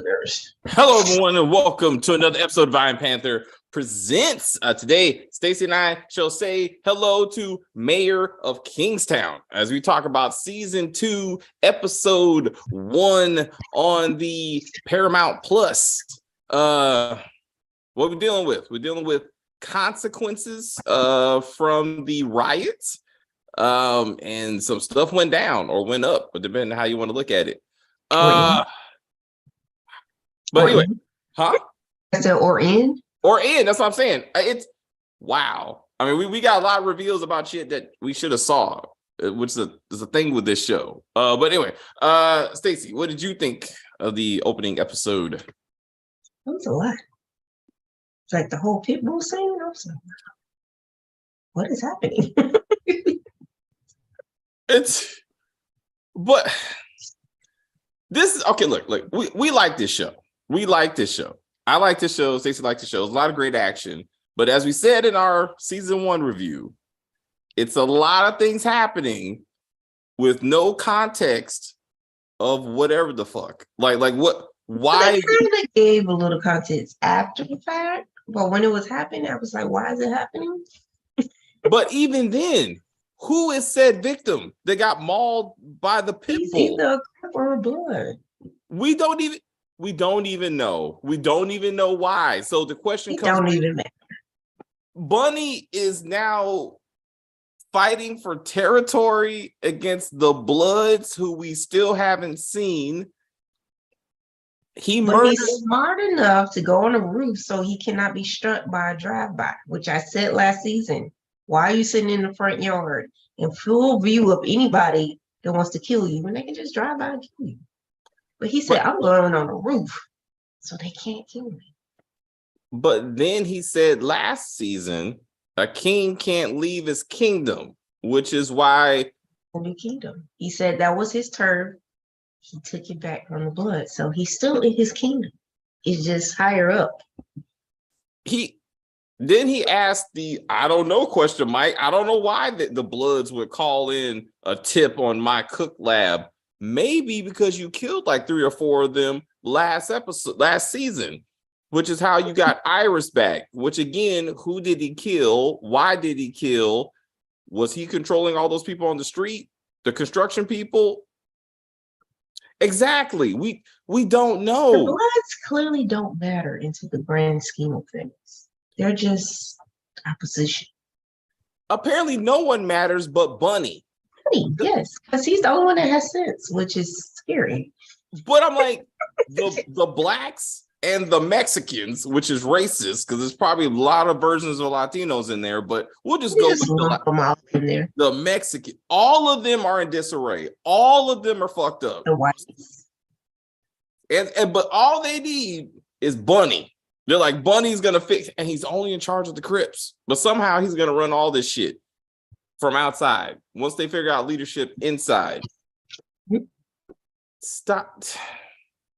boogers. Hello, everyone, and welcome to another episode of Iron Panther Presents. Today, Stacey and I shall say hello to Mayor of Kingstown as we talk about Season 2, Episode 1 on the Paramount Plus. What we're dealing with? We're dealing with consequences from the riots, and some stuff went down or went up, but depending on how you want to look at it. But anyway, huh? I said or in? Or in, that's what I'm saying. It's wow. I mean, we got a lot of reveals about shit that we should have saw, which is a thing with this show. But anyway, Stacey, what did you think of the opening episode? That was a lot. It's like the whole Pitbull scene. I was like, what is happening? But this is okay. Look, we like this show. We like this show. I like this show. Stacey liked the show. There's a lot of great action. But as we said in our season 1 review, it's a lot of things happening with no context of whatever the fuck. Like what? Why? They kind of gave a little context after the fact, but when it was happening, I was like, why is it happening? But even then, who is said victim that got mauled by the pit bull? Either crap or blood. We don't even know. We don't even know why. So the question comes. Don't even matter. Bunny is now fighting for territory against the Bloods, who we still haven't seen. But he's smart enough to go on the roof so he cannot be struck by a drive-by, which I said last season. Why are you sitting in the front yard in full view of anybody that wants to kill you when they can just drive by and kill you? But he said, I'm going on the roof so they can't kill me. But then he said last season, a king can't leave his kingdom, which is why. The new kingdom. He said that was his turf. He took it back from the Blood. So he's still in his kingdom. He's just higher up. He asked the I don't know question, Mike. I don't know why the Bloods would call in a tip on my cook lab. Maybe because you killed like 3 or 4 of them last season, which is how you got Iris back. Which again, who did he kill? Why did he kill? Was he controlling all those people on the street? The construction people? Exactly. We don't know. The Bloods clearly don't matter into the grand scheme of things. They're just opposition. Apparently, no one matters but Bunny. Yes, because he's the only one that has sense, which is scary. But I'm like, the blacks and the Mexicans, which is racist, because there's probably a lot of versions of Latinos in there, but we'll just go with the Mexican. All of them are in disarray. All of them are fucked up. The whites. But all they need is Bunny. They're like, Bunny's gonna fix, and he's only in charge of the Crips. But somehow he's gonna run all this shit from outside once they figure out leadership inside. Stop.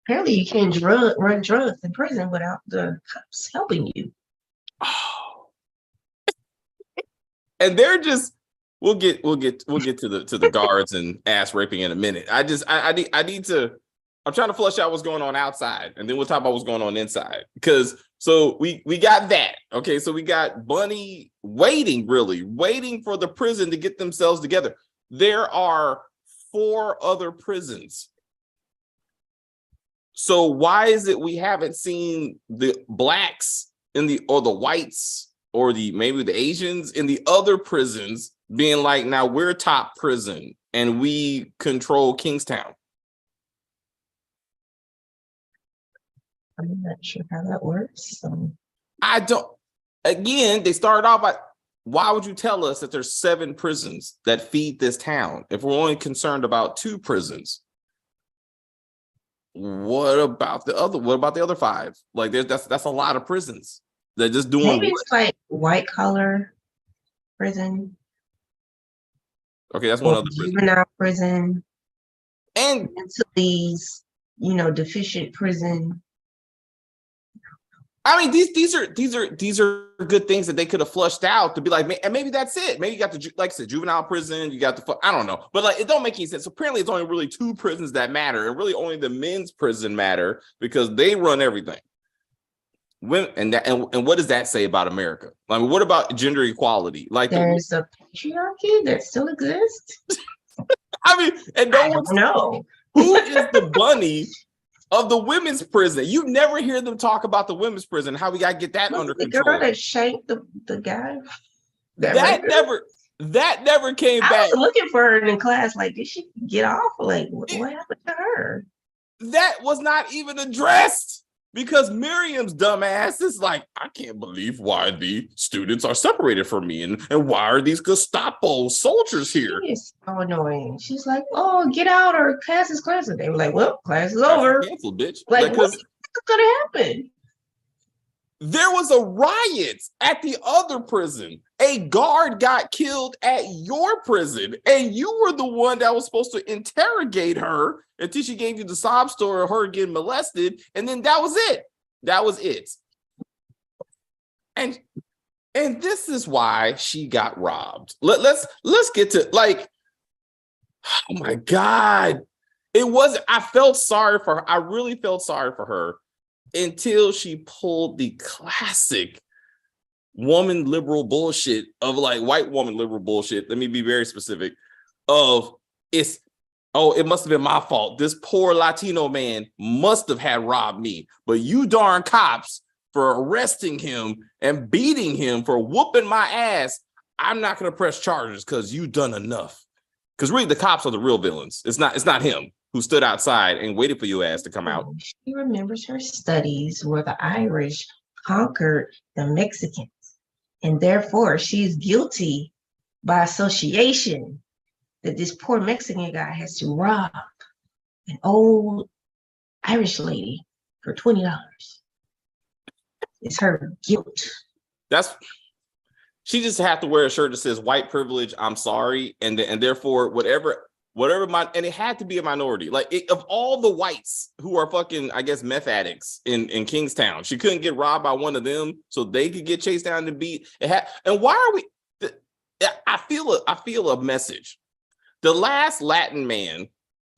Apparently you can't run drugs in prison without the cops helping you. Oh. And they're just we'll get to the guards and ass raping in a minute. I need to. I'm trying to flush out what's going on outside, and then we'll talk about what's going on inside. Because so we got that. Okay, so we got Bunny waiting for the prison to get themselves together. There are 4 other prisons. So why is it we haven't seen the blacks or the whites or maybe the Asians in the other prisons being like, now we're top prison and we control Kingstown? I'm not sure how that works. So. I don't. Again, they started off by, why would you tell us that there's 7 prisons that feed this town if we're only concerned about 2 prisons? What about the other 5? Like, that's a lot of prisons. They're just doing. Maybe it's like white collar prison. Okay, that's one other prison. Juvenile prison. And mentally, deficient prison. I mean, these are good things that they could have flushed out to be like, and maybe that's it. Maybe you got the, like I said, juvenile prison. You got the, I don't know, but like it don't make any sense. Apparently, it's only really 2 prisons that matter, and really only the men's prison matter because they run everything. When and what does that say about America? I mean, what about gender equality? Like there's a patriarchy that still exists. I mean, and no one's know who is the bunny of the women's prison. You never hear them talk about the women's prison, how we got to get that under control. The girl that shanked the guy. That never came back. I was looking for her in class. Like, did she get off? Like, what happened to her? That was not even addressed because Miriam's dumbass is like, I can't believe why the students are separated from me and why are these Gestapo soldiers here? It's so annoying. She's like, oh, get out or class is canceled. They were like, well, class is over. Canceled, bitch. Like what's gonna happen? There was a riot at the other prison. A guard got killed at your prison, and you were the one that was supposed to interrogate her until she gave you the sob story of her getting molested, and then that was it. That was it. And this is why she got robbed. Let's get to, like, oh my God. It was, I felt sorry for her. I really felt sorry for her until she pulled the classic woman liberal bullshit of like white woman liberal bullshit. Let me be very specific of it must have been my fault. This poor Latino man must have had robbed me, but you darn cops for arresting him and beating him for whooping my ass. I'm not going to press charges because you done enough. Because really the cops are the real villains. It's not him who stood outside and waited for your ass to come out. She remembers her studies where the Irish conquered the Mexicans, and therefore she's guilty by association that this poor Mexican guy has to rob an old Irish lady for $20. It's her guilt. She just have to wear a shirt that says white privilege, I'm sorry, and therefore whatever and it had to be a minority. Like of all the whites who are fucking, I guess, meth addicts in Kingstown, she couldn't get robbed by one of them so they could get chased down and beat. And why are we? I feel a message. The last Latin man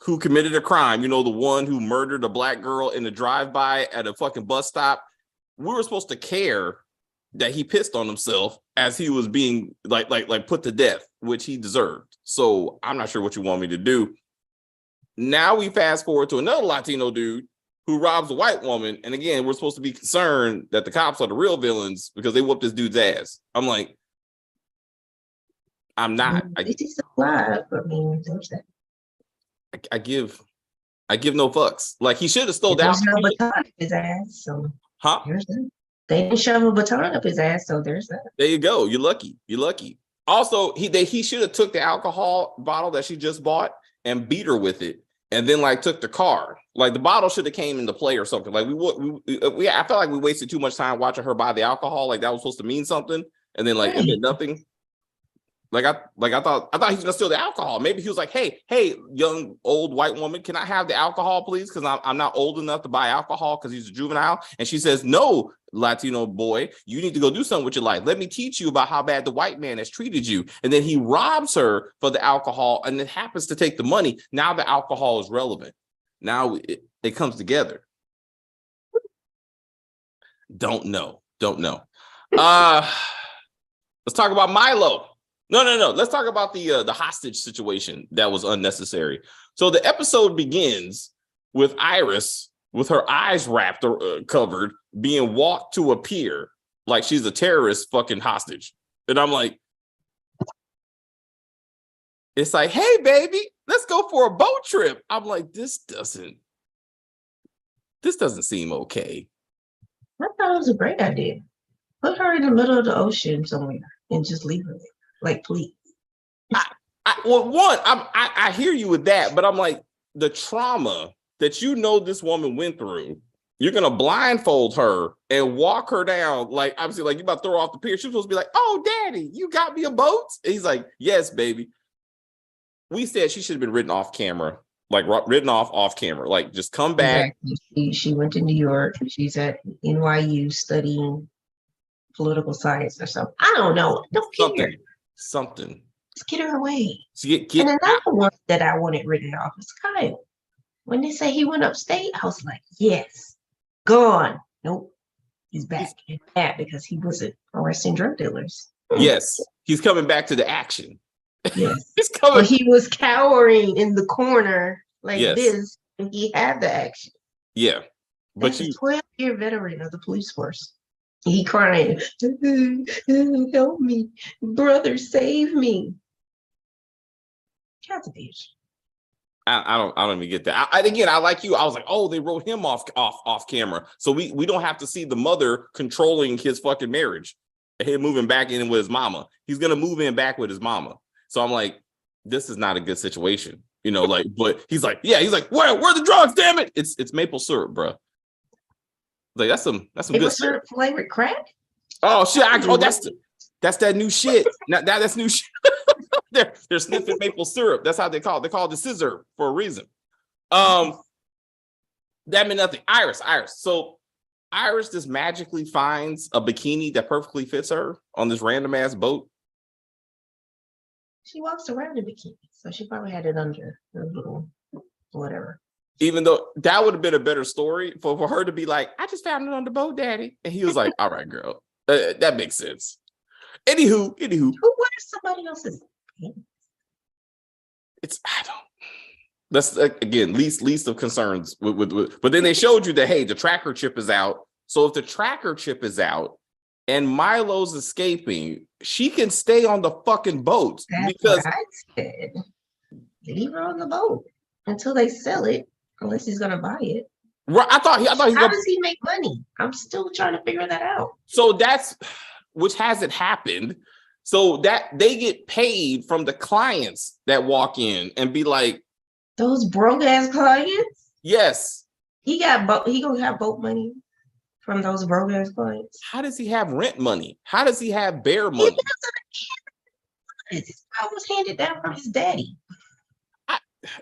who committed a crime, the one who murdered a black girl in a drive-by at a fucking bus stop, we were supposed to care that he pissed on himself as he was being like put to death, which he deserved. So I'm not sure what you want me to do. Now we fast forward to another Latino dude who robs a white woman. And again, we're supposed to be concerned that the cops are the real villains because they whooped this dude's ass. I'm like, I'm not. It is alive. I mean, there's that. I give no fucks. Like he should have stole down. There's no baton up his ass. So there's that. They didn't shove a baton up his ass, so there's that. There you go. You're lucky. Also, he should have took the alcohol bottle that she just bought and beat her with it, and then like took the car. Like the bottle should have came into play or something. Like I felt like we wasted too much time watching her buy the alcohol. Like that was supposed to mean something, and then like it meant nothing. I thought he was gonna steal the alcohol. Maybe he was like, hey, young old white woman, can I have the alcohol, please? Because I'm not old enough to buy alcohol because he's a juvenile. And she says, no, Latino boy, you need to go do something with your life. Let me teach you about how bad the white man has treated you. And then he robs her for the alcohol and then happens to take the money. Now the alcohol is relevant. Now it comes together. Don't know. Let's talk about Milo. No. Let's talk about the hostage situation that was unnecessary. So the episode begins with Iris with her eyes wrapped or covered, being walked to a pier like she's a terrorist fucking hostage. And I'm like, it's like, hey, baby, let's go for a boat trip. I'm like, this doesn't seem okay. I thought it was a great idea. Put her in the middle of the ocean somewhere and just leave her there. Like, please. I hear you with that, but I'm like, the trauma that this woman went through, you're gonna blindfold her and walk her down. Like, obviously, like you about to throw her off the pier. She's supposed to be like, oh, daddy, you got me a boat? And he's like, yes, baby. We said she should have been written off camera like written off camera. Like, just come back. Exactly. She went to New York. She's at NYU studying political science or something. I don't know. Don't care. Something. Let's get her away. So get and another out. one that I wanted written off is Kyle. When they say he went upstate, I was like, yes, gone. Nope. He's back and mad because he wasn't arresting drug dealers. Yes, he's coming back to the action. Yes. He's coming. But he was cowering in the corner like Yes. this when he had the action. Yeah. But That's a 12-year veteran of the police force. He crying, help me, brother, save me. That's a bitch. I don't even get that. Again, I like you. I was like, oh, they wrote him off camera, so we don't have to see the mother controlling his fucking marriage. Him moving back in with his mama. He's gonna move in back with his mama. So I'm like, this is not a good situation, you know. Like, but he's like, where are the drugs? Damn it! It's maple syrup, bro. Like that's some good syrup flavored crack. Oh shit! That's that new shit. That's new shit. They're sniffing maple syrup. That's how they call it. They call it the scissor for a reason. That meant nothing. Iris. So Iris just magically finds a bikini that perfectly fits her on this random ass boat. She walks around in bikini, so she probably had it under her little whatever. Even though that would have been a better story for her to be like, I just found it on the boat, daddy. And he was like, all right, girl. That makes sense. Anywho. Who wears somebody else's? That's again least of concerns with but then they showed you that, hey, the tracker chip is out. So if the tracker chip is out and Milo's escaping, she can stay on the fucking boat. That's because what I said. Leave her on the boat until they sell it, unless he's gonna buy it. Right, I thought How does he make money? I'm still trying to figure that out. So that's which hasn't happened. So that they get paid from the clients that walk in and be like, those broke ass clients. Yes, he gonna have boat money from those broke ass clients. How does he have rent money? How does he have bear money? It was handed down from his daddy.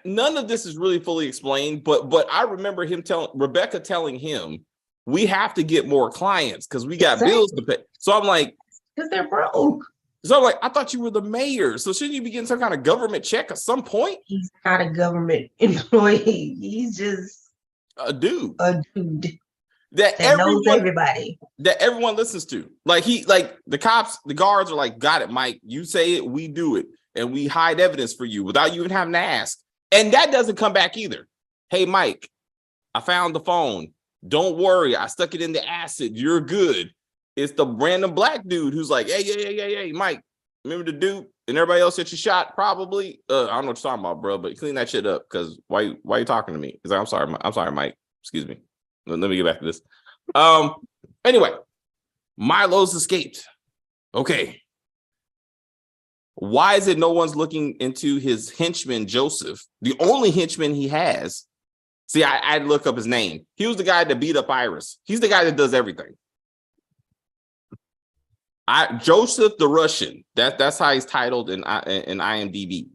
None of this is really fully explained, but I remember Rebecca telling him, we have to get more clients because we got bills to pay. So I'm like, because they're broke. So I'm like, I thought you were the mayor. So shouldn't you be getting some kind of government check at some point? He's not a government employee. He's just a dude. That knows everybody. That everyone listens to. Like the cops, the guards are like, got it, Mike. You say it, we do it. And we hide evidence for you without you even having to ask. And that doesn't come back either. Hey, Mike, I found the phone. Don't worry. I stuck it in the acid. You're good. It's the random black dude who's like, hey, Mike, remember the dude and everybody else that you shot? Probably. I don't know what you're talking about, bro, but clean that shit up. Because why you talking to me? He's like, I'm sorry, Mike. Excuse me. Let me get back to this. Anyway, Milo's escaped. Okay. Why is it no one's looking into his henchman, Joseph? The only henchman he has. See, I had to look up his name. He was the guy that beat up Iris. He's the guy that does everything. Joseph the Russian. That's how he's titled in IMDb.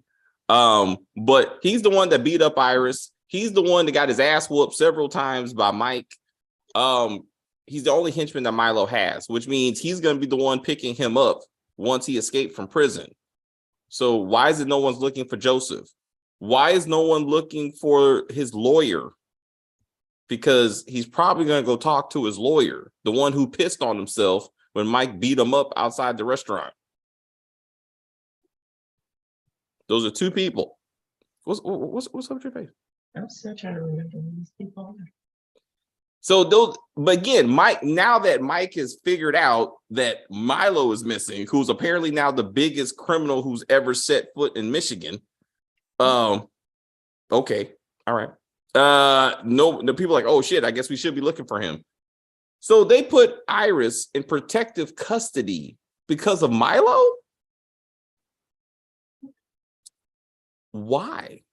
But he's the one that beat up Iris. He's the one that got his ass whooped several times by Mike. He's the only henchman that Milo has, which means he's going to be the one picking him up once he escaped from prison. So why is it no one's looking for Joseph? Why is no one looking for his lawyer? Because he's probably going to go talk to his lawyer, the one who pissed on himself when Mike beat him up outside the restaurant. Those are two people. What's up with your face? I'm still trying to remember who these people are. So but again, Mike, now that Mike has figured out that Milo is missing, who's apparently now the biggest criminal who's ever set foot in Michigan. Okay, all right. No, the people are like, oh shit, I guess we should be looking for him. So they put Iris in protective custody because of Milo? Why?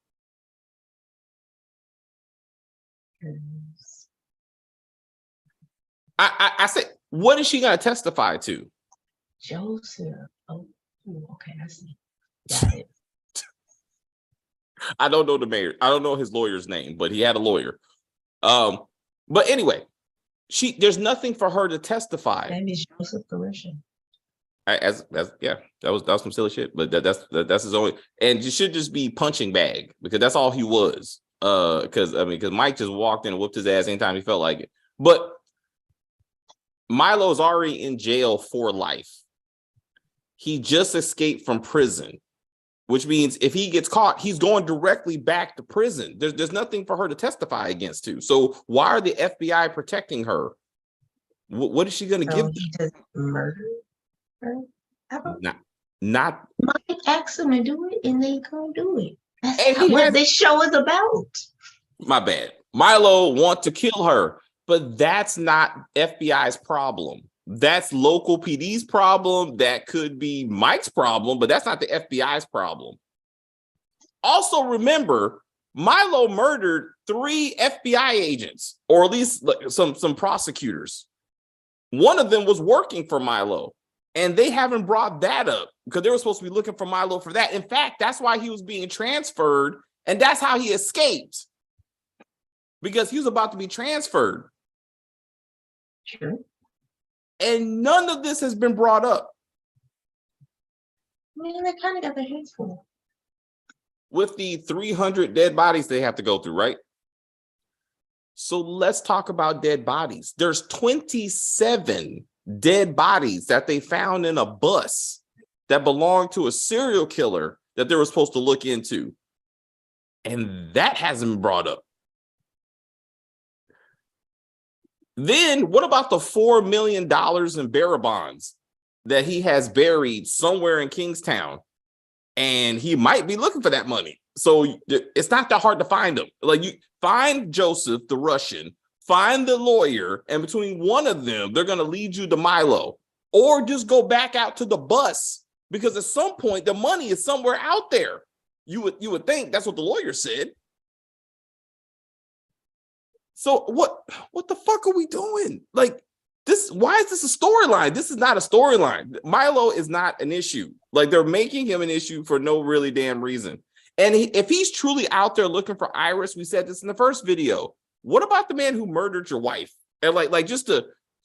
I said, what is she going to testify to? Joseph. Oh, okay, I see. Got it. I don't know the mayor. I don't know his lawyer's name, but he had a lawyer. But anyway, there's nothing for her to testify. Maybe it's Joseph Carisha. As yeah, that was some silly shit. But that's his only, and you should just be punching bag because that's all he was. Because Mike just walked in and whooped his ass anytime he felt like it. But Milo's already in jail for life. He just escaped from prison, which means if he gets caught, he's going directly back to prison. There's nothing for her to testify against to. So why are the FBI protecting her? What is she going to give? He doesn't murder her. Not. Mike asked him to do it, and they go do it. That's And what this show is about. My bad. Milo want to kill her, but that's not FBI's problem. That's local PD's problem. That could be Mike's problem, but that's not the FBI's problem. Also, remember, Milo murdered 3 FBI agents, or at least some prosecutors. One of them was working for Milo, and they haven't brought that up because they were supposed to be looking for Milo for that. In fact, that's why he was being transferred, and that's how he escaped, because he was about to be transferred. Sure. And none of this has been brought up. Man, they kind of got their hands full. With the 300 dead bodies they have to go through, right? So let's talk about dead bodies. There's 27 dead bodies that they found in a bus that belonged to a serial killer that they were supposed to look into. And that hasn't been brought up. Then what about the $4 million in bearer bonds that he has buried somewhere in Kingstown? And he might be looking for that money. So it's not that hard to find them. Like, you find Joseph, the Russian, find the lawyer, and between one of them, they're going to lead you to Milo. Or just go back out to the bus, because at some point the money is somewhere out there. You would think that's what the lawyer said. So what the fuck are we doing? Like, this, why is this a storyline? This is not a storyline. Milo is not an issue. Like, they're making him an issue for no really damn reason. And if he's truly out there looking for Iris, we said this in the first video, what about the man who murdered your wife? And like just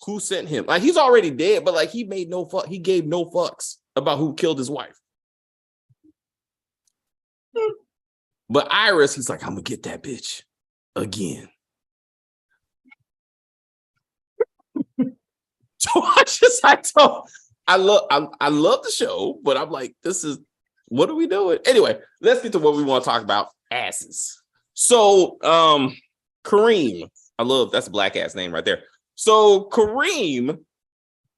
who sent him? Like, he's already dead, but like, he gave no fucks about who killed his wife. But Iris, he's like, I'm gonna get that bitch again. So I love the show, but I'm like, what are we doing? Anyway, let's get to what we want to talk about. Asses. So Kareem, that's a black ass name right there. So Kareem,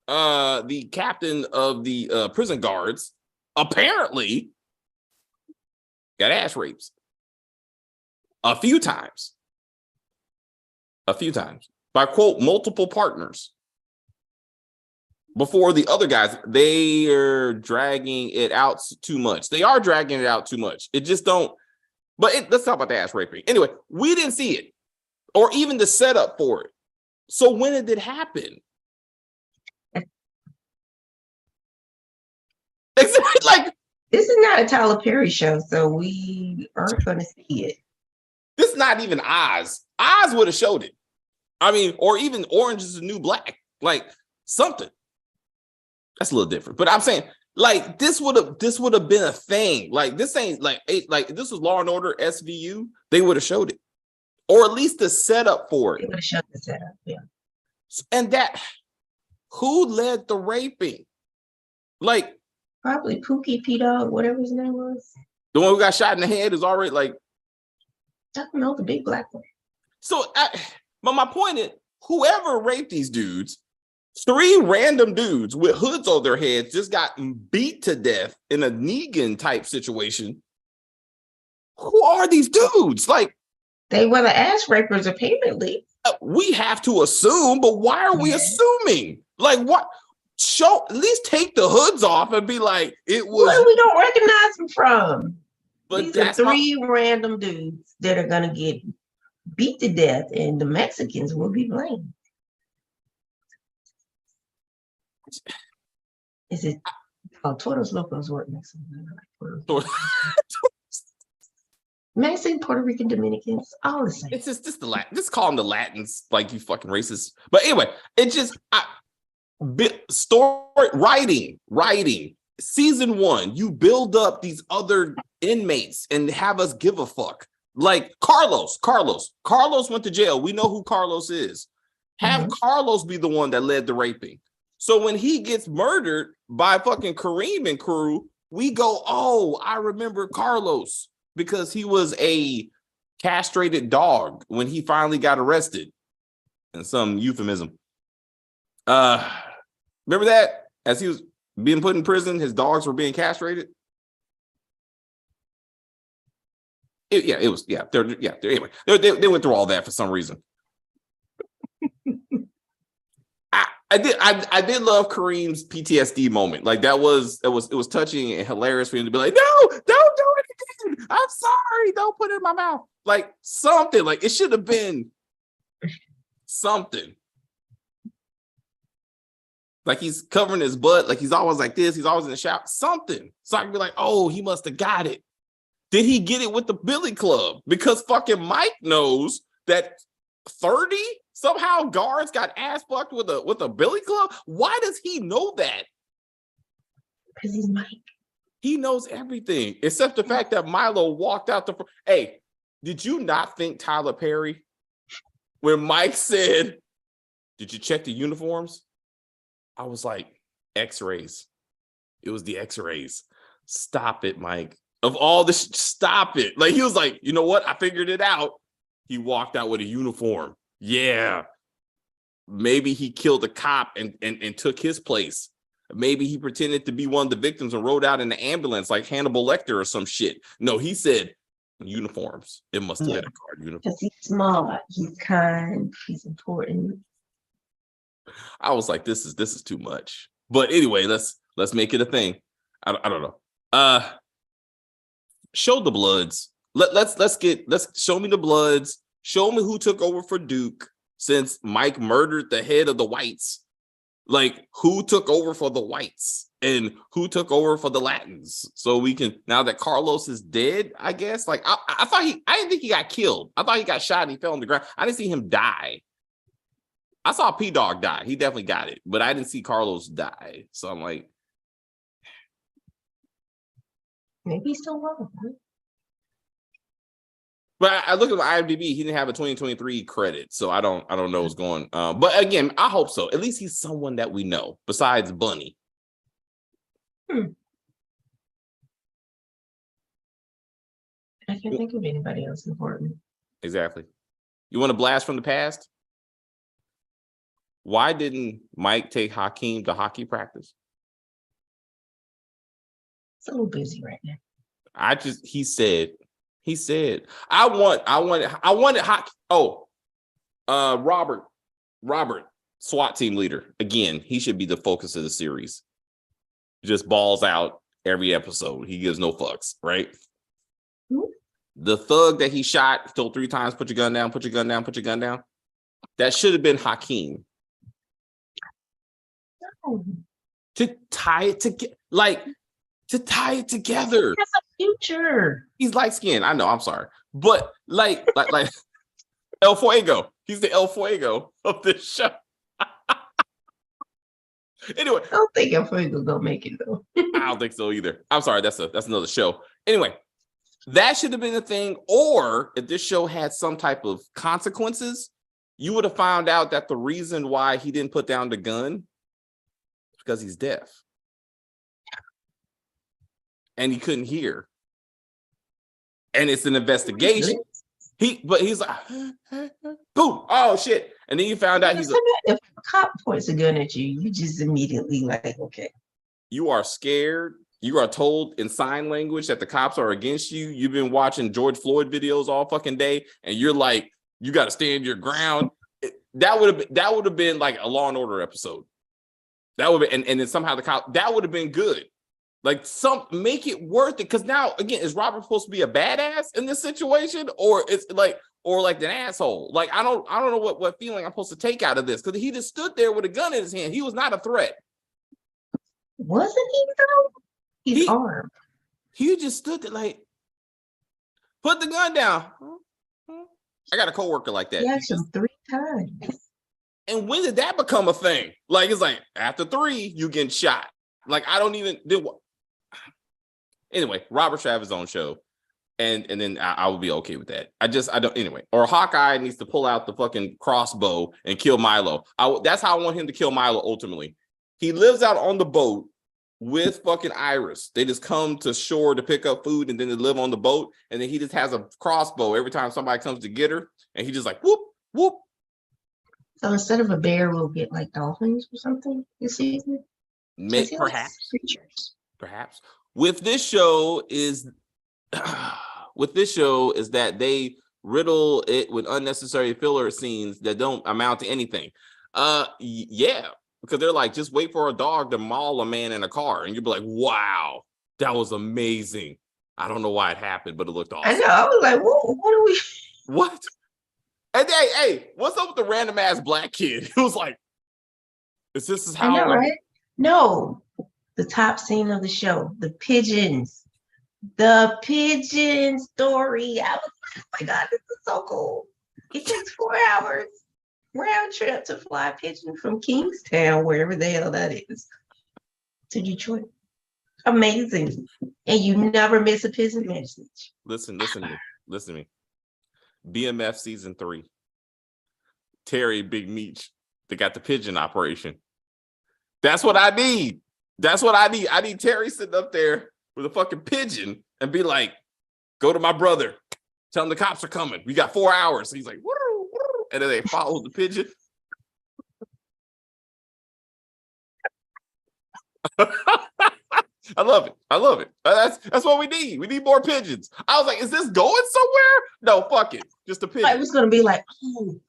the captain of the prison guards, apparently got ass rapes a few times by, quote, multiple partners. Before the other guys, they are dragging it out too much. They are dragging it out too much. It just don't. But let's talk about the ass raping. Anyway, we didn't see it, or even the setup for it. So when did it happen? Like, this is not a Tyler Perry show, so we aren't going to see it. This is not even Oz. Oz would have showed it. I mean, or even Orange is the New Black, like something. That's a little different, but I'm saying, like, this would have been a thing. Like, this ain't like if this was Law and Order SVU, they would have showed it, or at least the setup for it. They would have showed the setup, yeah. And who led the raping? Like, probably Pookie P-Dog, whatever his name was. The one who got shot in the head is already like, I don't know, the big black one. So, but my point is, whoever raped these dudes, 3 random dudes with hoods on their heads just got beat to death in a Negan type situation. Who are these dudes? Like, they were the ass rapers, apparently. We have to assume, but why are we assuming? Like, what? At least take the hoods off and be like, it was. Where we don't recognize them from? But these are 3 random dudes that are gonna get beat to death, and the Mexicans will be blamed. Is it? Oh, Todos Locos work Mexican. Mexican, Puerto Rican, Dominicans, all the same. It's just the Latin. Just call them the Latins, like you fucking racist. But anyway, it just story writing. Season 1, you build up these other inmates and have us give a fuck. Like Carlos went to jail. We know who Carlos is. Have Carlos be the one that led the raping. So when he gets murdered by fucking Kareem and crew, we go, oh, I remember Carlos because he was a castrated dog when he finally got arrested. And some euphemism. Remember that? As he was being put in prison, his dogs were being castrated. Anyway, they went through all that for some reason. I did love Kareem's PTSD moment. Like it was touching and hilarious for him to be like, no, don't do it again. I'm sorry. Don't put it in my mouth. Like something. Like it should have been something. Like he's covering his butt. Like he's always like this. He's always in the shower. Something. So I can be like, oh, he must have got it. Did he get it with the Billy Club? Because fucking Mike knows that 30 somehow guards got ass fucked with a Billy Club. Why does he know that? Because he's Mike. He knows everything except the fact that Milo walked out the. Hey, did you not think Tyler Perry when Mike said, "Did you check the uniforms?" I was like, X-rays. It was the X-rays. Stop it, Mike. Of all this, stop it. Like he was like, you know what? I figured it out. He walked out with a uniform. Yeah. Maybe he killed a cop and took his place. Maybe he pretended to be one of the victims and rode out in the ambulance like Hannibal Lecter or some shit. No, he said uniforms. It must have been a guard uniform. Because he's smart. He's kind. He's important. I was like, this is too much. But anyway, let's make it a thing. I don't know. Show the Bloods. Let's show me the Bloods. Show me who took over for Duke since Mike murdered the head of the Whites. Like who took over for the Whites and who took over for the Latins. So we can, now that Carlos is dead, I guess. Like I didn't think he got killed. I thought he got shot and he fell on the ground. I didn't see him die. I saw P-Dog die. He definitely got it, but I didn't see Carlos die. So I'm like, maybe he's still alive. But I looked at my IMDb. He didn't have a 2023 credit, so I don't know what's going. But again, I hope so. At least he's someone that we know besides Bunny. I can't think of anybody else important. Exactly. You want a blast from the past? Why didn't Mike take Hakeem to hockey practice? It's a little busy right now. He said, I wanted hockey. Oh, Robert, SWAT team leader. Again, he should be the focus of the series. Just balls out every episode. He gives no fucks, right? Mm-hmm. The thug that he shot, told 3 times, put your gun down, put your gun down, put your gun down. That should have been Hakeem. No. To tie it together, He has a future. He's light skinned. I know. I'm sorry, but like El Fuego. He's the El Fuego of this show. Anyway, I don't think El Fuego gonna make it though. I don't think so either. I'm sorry. That's another show. Anyway, that should have been a thing. Or if this show had some type of consequences, you would have found out that the reason why he didn't put down the gun is because he's deaf. And he couldn't hear. And it's an investigation. He's like, boom, oh shit. And then you found out he's if a cop points a gun at you, you just immediately like, okay. You are scared. You are told in sign language that the cops are against you. You've been watching George Floyd videos all fucking day, and you're like, you got to stand your ground. That would have been like a Law and Order episode. That would be, and then somehow the cop, that would have been good. Like make it worth it. Because now again, is Robert supposed to be a badass in this situation, or it's like an asshole? Like I don't know what feeling I'm supposed to take out of this, because he just stood there with a gun in his hand. He was not a threat. Wasn't he though? He's armed. He just stood there like, Put the gun down. I got a coworker like that. He asked him 3 times. And when did that become a thing? Like, it's like after 3, you getting shot. Like, I don't even do what. Anyway, Robert should have his own show. And then I would be okay with that. I don't anyway. Or Hawkeye needs to pull out the fucking crossbow and kill Milo. That's how I want him to kill Milo ultimately. He lives out on the boat with fucking Iris. They just come to shore to pick up food and then they live on the boat. And then he just has a crossbow every time somebody comes to get her. And he just like, whoop, whoop. So instead of a bear, we'll get like dolphins or something this season. Perhaps. With this show is that they riddle it with unnecessary filler scenes that don't amount to anything. Yeah, because they're like, just wait for a dog to maul a man in a car, and you'll be like, wow, that was amazing. I don't know why it happened, but it looked awesome. I know. I was like, what are we? What? And hey, what's up with the random ass black kid? It was like, this is how? I know, right? No, the top scene of the show, the pigeons. The pigeon story. I was like, oh my God, this is so cool. It takes 4 hours round trip to fly a pigeon from Kingstown, wherever the hell that is, to Detroit. Amazing. And you never miss a pigeon message. Listen to me. BMF season 3. Terry Big Meech. They got the pigeon operation. That's what I need. I need Terry sitting up there with a fucking pigeon and be like, go to my brother. Tell him the cops are coming. We got 4 hours. So he's like, woo, woo, and then they follow the pigeon. I love it. That's what we need. We need more pigeons. I was like, is this going somewhere? No, fuck it. Just a pigeon. I was going to be like, oh,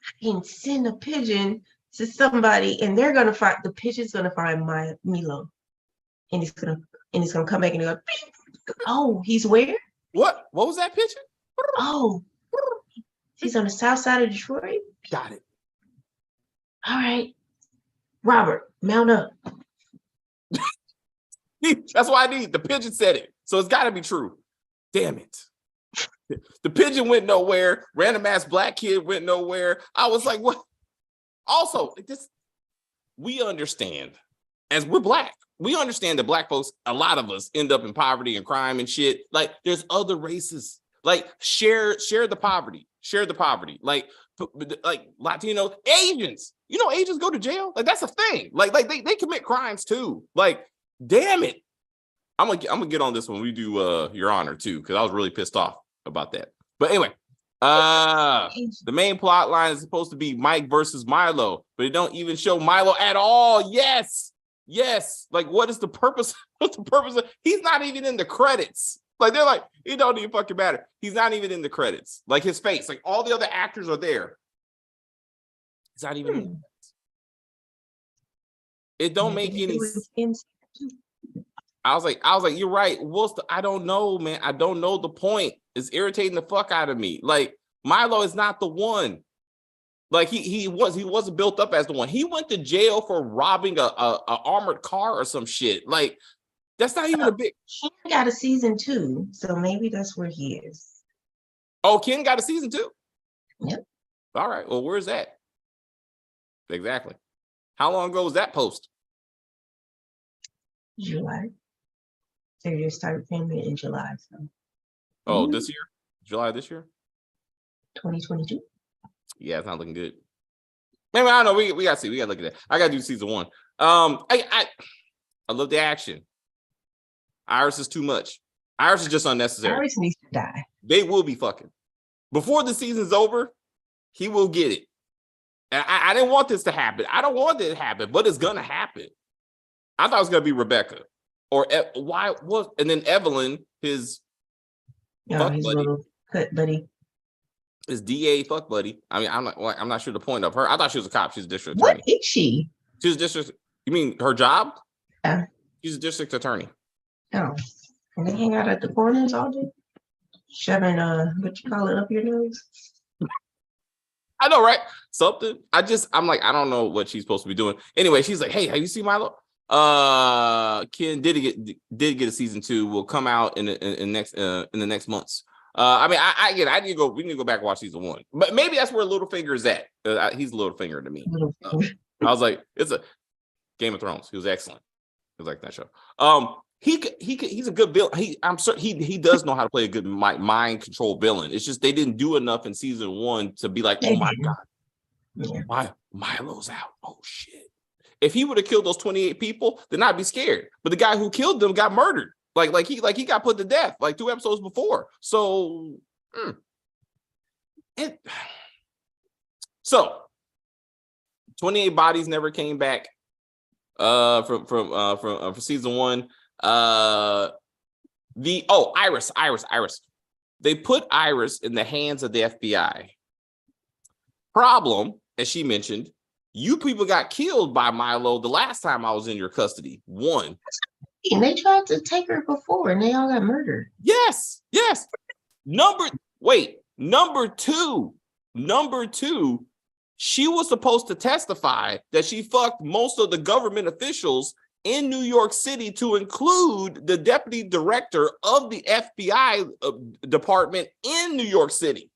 I can send a pigeon to somebody and they're going to find, the pigeon's going to find my Milo. And it's going to come back and go, oh, he's where? What was that pigeon? Oh, he's on the south side of Detroit. Got it. All right. Robert, mount up. That's why I need. The pigeon said it. So it's got to be true. Damn it. The pigeon went nowhere. Random ass black kid went nowhere. I was like, what? Also, we understand, as we're black, we understand that black folks, a lot of us end up in poverty and crime and shit. Like, there's other races. Like, share the poverty. Share the poverty. Like Latino, Asians. You know, Asians go to jail. Like, that's a thing. Like they commit crimes too. Like, damn it. I'm gonna get on this when we do Your Honor too, because I was really pissed off about that. But anyway, the main plot line is supposed to be Mike versus Milo, but it don't even show Milo at all. Yes. Like, what is the purpose? What's the purpose of? He's not even in the credits. Like, they're like, it don't even fucking matter. He's not even in the credits. Like, his face, like all the other actors are there. He's not even in the credits. It don't make any sense. I was like, you're right. I don't know, man. I don't know the point. It's irritating the fuck out of me. Like, Milo is not the one. Like, he wasn't built up as the one. He went to jail for robbing a armored car or some shit. Like, that's not even a big. Ken got a season 2, so maybe that's where he is. Oh, Ken got a season 2? Yep. All right. Well, where's that? Exactly. How long ago was that post? July. They just started filming in July. So. Oh, this year? July this year? 2022. Yeah, it's not looking good. Maybe, I don't know. We gotta see. We gotta look at that. I gotta do season 1. I love the action. Iris is too much. Iris is just unnecessary. Iris needs to die. They will be fucking. Before the season's over, he will get it. And I didn't want this to happen. I don't want it to happen, but it's gonna happen. I thought it was gonna be Rebecca. Or and then Evelyn, his fuck his buddy. little cut buddy. His DA fuck buddy. I mean, I'm not sure the point of her. I thought she was a cop. She's a district attorney. What is she? She's a district. You mean her job? Yeah. She's a district attorney. Oh, and they hang out at the corners all day, shoving what you call it up your nose. I know, right? Something. I'm like, I don't know what she's supposed to be doing. Anyway, she's like, hey, have you seen Milo? Ken did get a season 2. Will come out in the next months. I mean, I need to go. We need to go back and watch season 1, but maybe that's where Littlefinger is at. He's Littlefinger to me. I was like, it's a Game of Thrones. He was excellent. He was like that show. He's a good villain. I'm certain he does know how to play a good mind control villain. It's just they didn't do enough in season 1 to be like, oh my god, Milo's out. Oh shit. If he would have killed those 28 people, then I'd be scared. But the guy who killed them got murdered. Like he got put to death like 2 episodes before. So, so 28 bodies never came back from season 1. Iris. They put Iris in the hands of the FBI. Problem, as she mentioned, you people got killed by Milo the last time I was in your custody. 1. And they tried to take her before and they all got murdered. Yes. Number 2, she was supposed to testify that she fucked most of the government officials in New York City, to include the deputy director of the FBI department in New York City.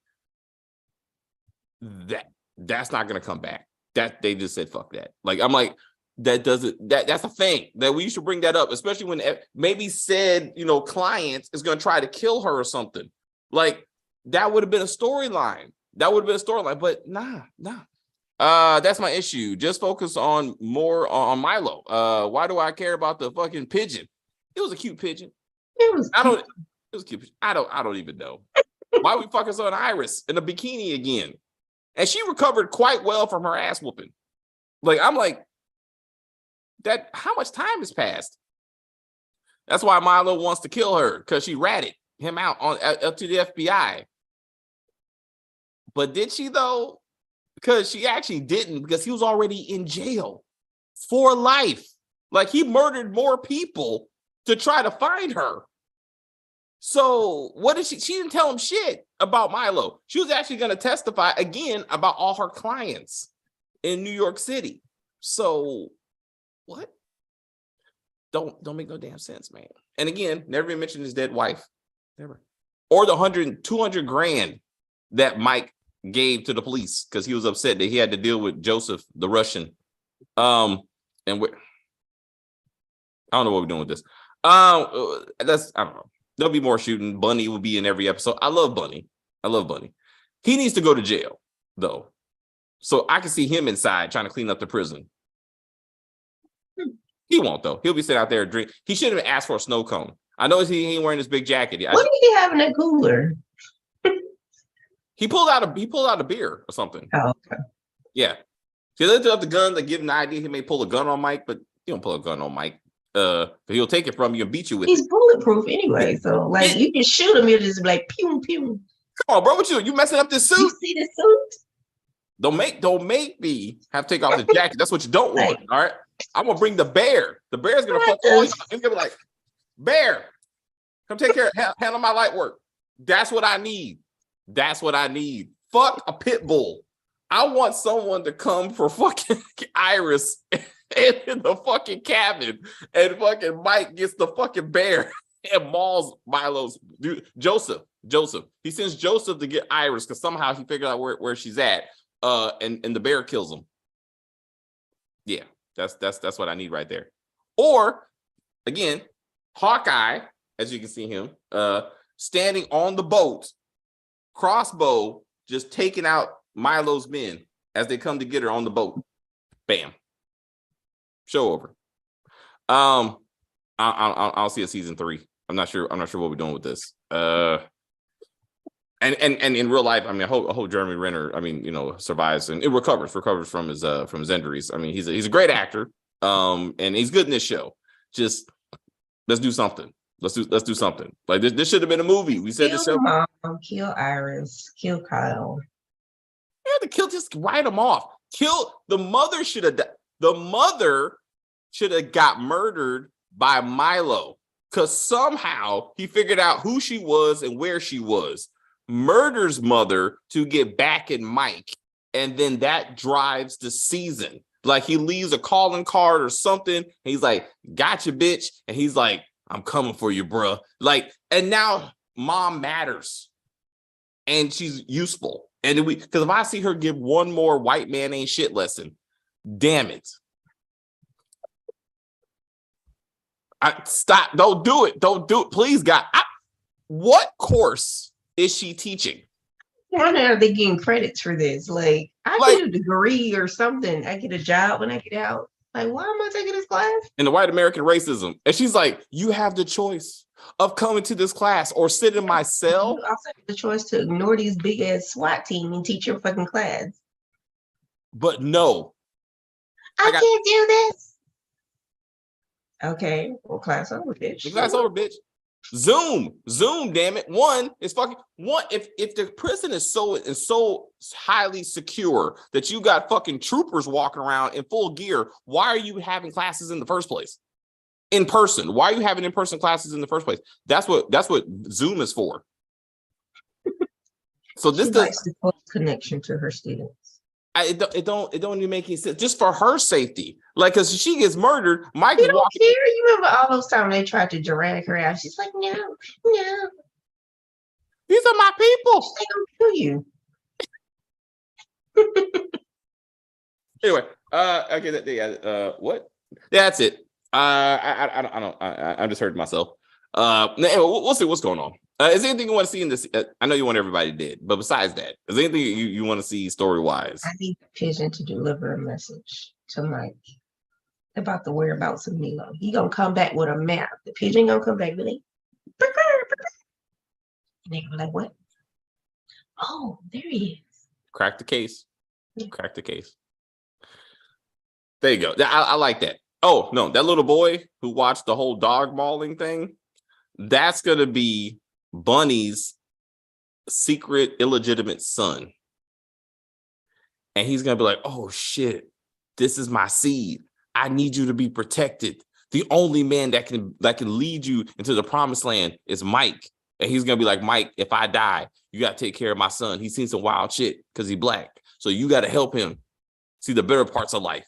That's not going to come back. That they just said, fuck that. Like, I'm like, that's a thing that we should bring that up, especially when maybe said, client is going to try to kill her or something. Like, that would have been a storyline. But nah. That's my issue. Just focus on more on Milo. Why do I care about the fucking pigeon? It was a cute pigeon. It was cute. I don't even know. Why we focus on Iris in a bikini again? And she recovered quite well from her ass whooping. Like, I'm like, that how much time has passed? That's why Milo wants to kill her, because she ratted him out up to the FBI. But did she though? Because she actually didn't, because he was already in jail for life. Like, he murdered more people to try to find her. So what did she didn't tell him shit about Milo. She was actually going to testify again about all her clients in New York City. So what? Don't make no damn sense, man. And again, never even mentioned his dead wife. Never. Or the 200 grand that Mike gave to the police because he was upset that he had to deal with Joseph, the Russian. I don't know what we're doing with this. I don't know. There'll be more shooting. Bunny will be in every episode. I love Bunny. He needs to go to jail, though. So I can see him inside trying to clean up the prison. He won't, though. He'll be sitting out there and drink. He shouldn't have asked for a snow cone. I know he ain't wearing his big jacket. What did he have in that cooler? He pulled out a beer or something. Oh, okay. Yeah. He lifted up the gun to give him the idea he may pull a gun on Mike, but he don't pull a gun on Mike. He'll take it from you and beat you with it. He's bulletproof anyway, so like you can shoot him, he'll just be like pew pew. Come on, bro, what you messing up this suit? You see the suit? Don't make me have to take off the jacket. That's what you don't want. All right. I'm gonna bring the bear. The bear's gonna fuck all you. He's gonna be like, Bear, come take care, handle my light work. That's what I need. Fuck a pit bull. I want someone to come for fucking Iris in the fucking cabin, and fucking Mike gets the fucking bear and mauls Milo's dude, Joseph. He sends Joseph to get Iris because somehow he figured out where she's at. And the bear kills him. Yeah, that's what I need right there. Or again, Hawkeye, as you can see him, standing on the boat, crossbow, just taking out Milo's men as they come to get her on the boat. Bam. Show over. I'll see a season 3. I'm not sure what we're doing with this. And in real life, I mean, I hope Jeremy Renner, survives and it recovers from his injuries. I mean, he's a great actor. And he's good in this show. Just let's do something. Let's do something. Like this should have been a movie. We said kill this show. Mom, kill Iris, kill Kyle. You had to kill, just write them off. Kill the mother should have. The mother should have got murdered by Milo because somehow he figured out who she was and where she was. Murders mother to get back at Mike, and then that drives the season. Like he leaves a calling card or something. And he's like, "Gotcha, bitch," and he's like, "I'm coming for you, bruh." Like, and now mom matters. and she's useful. And because if I see her give one more white man ain't shit lesson, damn it. Stop. Don't do it. Don't do it. Please, God. What course is she teaching? Why are they getting credits for this? Like, I get a degree or something. I get a job when I get out. Like, why am I taking this class? In the white American racism. And she's like, you have the choice of coming to this class or sit in my cell. You also have the choice to ignore these big ass SWAT team and teach your fucking class. But no. I can't do this. Okay. Well, class over, bitch. Class over, bitch. Zoom, damn it. One is fucking one. If the prison is so highly secure that you got fucking troopers walking around in full gear, why are you having classes in the first place? In person. Why are you having in-person classes in the first place? That's what Zoom is for. So this likes the close connection to her students. It don't even make any sense. Just for her safety, like, because she gets murdered, Mike don't care. You remember all those times they tried to drag her out? She's like, no, these are my people. They don't kill you. Anyway, okay, what? That's it. I just heard myself. Anyway, we'll see what's going on. Is there anything you want to see in this? I know you want everybody dead, but besides that, is there anything you want to see story-wise? I need the pigeon to deliver a message to Mike about the whereabouts of Milo. He gonna come back with a map. The pigeon gonna come back with it. And they gonna be like, what? Oh, there he is. Crack the case. Crack the case. There you go. I like that. Oh, no, that little boy who watched the whole dog mauling thing, that's going to be Bunny's secret illegitimate son. And he's going to be like, oh, shit, this is my seed. I need you to be protected. The only man that can lead you into the promised land is Mike. And he's going to be like, Mike, if I die, you got to take care of my son. He's seen some wild shit because he's black. So you got to help him see the better parts of life.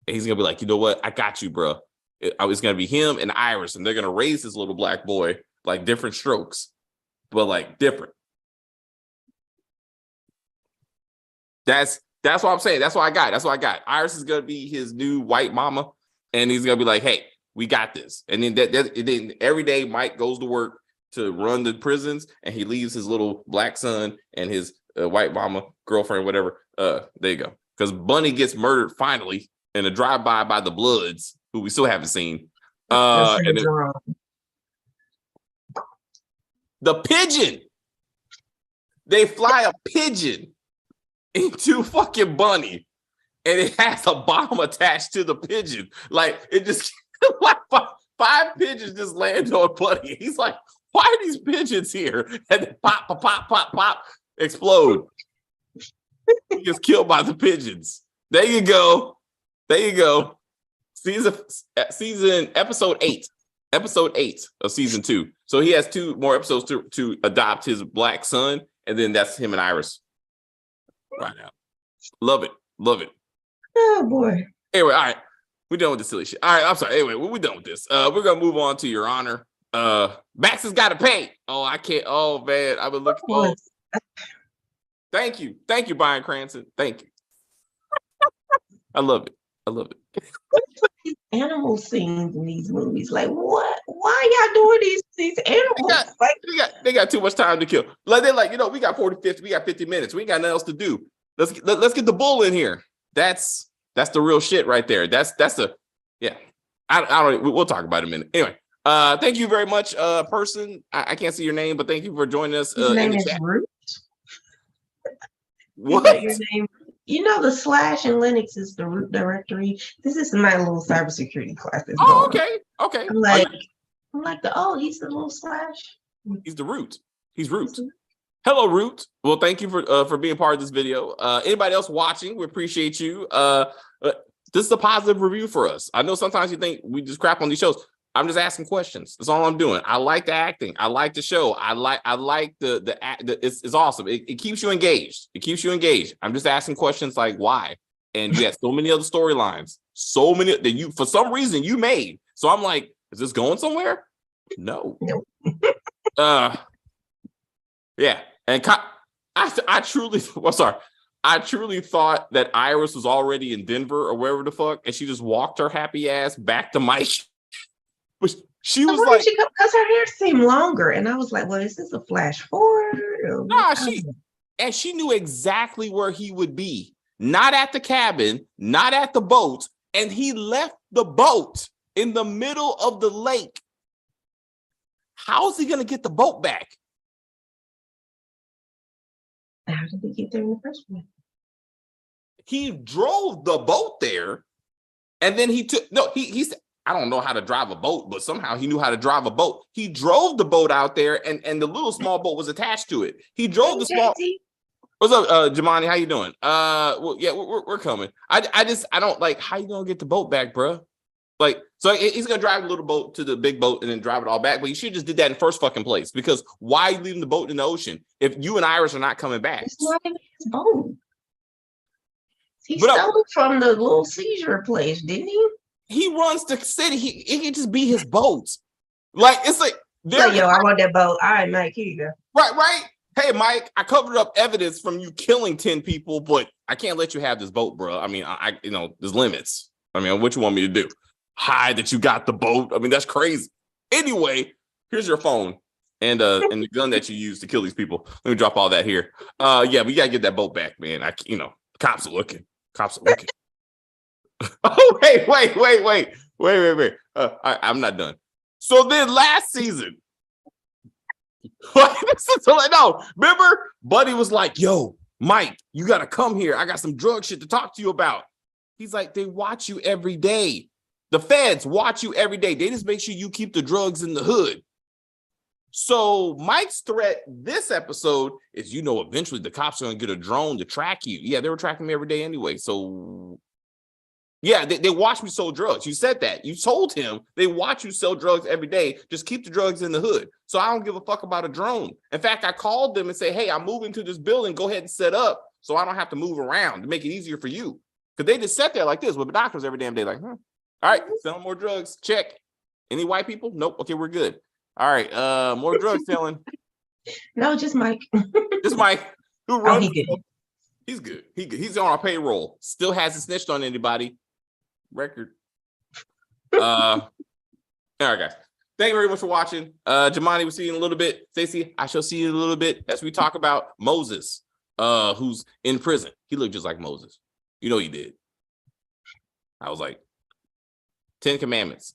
And he's going to be like, you know what? I got you, bro. It's going to be him and Iris, and they're going to raise this little black boy like different strokes, but like different. That's what I'm saying. That's what I got. Iris is going to be his new white mama, and he's going to be like, hey, we got this. And then then every day Mike goes to work to run the prisons, and he leaves his little black son and his white mama, girlfriend, whatever. There you go. Because Bunny gets murdered finally in a drive-by by the Bloods, who we still haven't seen. The pigeon. They fly a pigeon into fucking Bunny, and it has a bomb attached to the pigeon. Like, it just like five pigeons just land on Bunny. He's like, why are these pigeons here? And then pop, pop, pop, pop, pop, explode. He gets killed by the pigeons. There you go. Episode 8 of season 2. So he has 2 more episodes to adopt his black son, and then that's him and Iris right now. Love it. Oh boy. Anyway, all right, we're done with the silly shit. All right, I'm sorry. Anyway, we're done with this. We're gonna move on to Your Honor. Max has got to pay. Oh, I can't. Oh man, I've been looking. Oh. Thank you, Bryan Cranston. Thank you. I love it. These animal scenes in these movies, like what? Why y'all doing these animals? They got too much time to kill. Like they're like, we got 50 minutes. We ain't got nothing else to do. Let's get the bull in here. That's the real shit right there. That's the yeah. We'll talk about it in a minute. Anyway, thank you very much, person. I can't see your name, but thank you for joining us. His name is Root. What? Your name? The slash in Linux is the root directory. This is my little cybersecurity class. Oh, okay. I'm like, he's the little slash. He's the root. He's root. Hello, Root. Well, thank you for being part of this video. Anybody else watching, we appreciate you. This is a positive review for us. I know sometimes you think we just crap on these shows. I'm just asking questions. That's all I'm doing. I like the acting. I like the show. I like the it's awesome. It keeps you engaged. I'm just asking questions like why. And you had so many other storylines, so many that you for some reason you made. So I'm like, is this going somewhere? No. Yeah. And I truly, well, sorry, I truly thought that Iris was already in Denver or wherever the fuck, and she just walked her happy ass back to Mike. But she was Why like, did she go? Because her hair seemed longer, and I was like, "Well, is this a flash forward?" Or what? nah, she knew exactly where he would be. Not at the cabin, not at the boat, and he left the boat in the middle of the lake. How is he gonna get the boat back? How did we get there in the first place? He drove the boat there, and then he took he said, I don't know how to drive a boat, but somehow he knew how to drive a boat. He drove the boat out there, and the little small boat was attached to it. He drove the small. What's up, Jamani? How you doing? Well, yeah, we're coming. I don't like how you gonna get the boat back, bro. Like, so he's gonna drive a little boat to the big boat and then drive it all back. But you should just did that in the first fucking place, because why are you leaving the boat in the ocean if you and Iris are not coming back? It's not even his boat. He stole it from the little seizure place, didn't he? He runs the city. It can just be his boat. Like, it's like, yo, I want that boat. All right, Mike, here you go. Right. Hey, Mike, I covered up evidence from you killing 10 people, but I can't let you have this boat, bro. I mean, there's limits. I mean, what you want me to do? Hide that you got the boat? I mean, that's crazy. Anyway, here's your phone and the gun that you used to kill these people. Let me drop all that here. Yeah, we gotta get that boat back, man. Cops are looking. Oh, wait. I'm not done. So then last season, remember, Buddy was like, yo, Mike, you got to come here. I got some drug shit to talk to you about. He's like, they watch you every day. The feds watch you every day. They just make sure you keep the drugs in the hood. So Mike's threat this episode is, eventually the cops are going to get a drone to track you. Yeah, they were tracking me every day anyway. So yeah, they watch me sell drugs. You said that. You told him they watch you sell drugs every day. Just keep the drugs in the hood. So I don't give a fuck about a drone. In fact, I called them and say, hey, I'm moving to this building. Go ahead and set up so I don't have to move around to make it easier for you. Because they just sat there like this with binoculars every damn day. Like, all right, selling more drugs. Check. Any white people? Nope. Okay, we're good. All right, more drug selling. No, just Mike. Just Mike. Who runs? He's good. He's on our payroll. Still hasn't snitched on anybody. Record. All right, guys. Thank you very much for watching. Jamani, we'll see you in a little bit. Stacey, I shall see you in a little bit as we talk about Moses, who's in prison. He looked just like Moses. You know he did. I was like, 10 Commandments.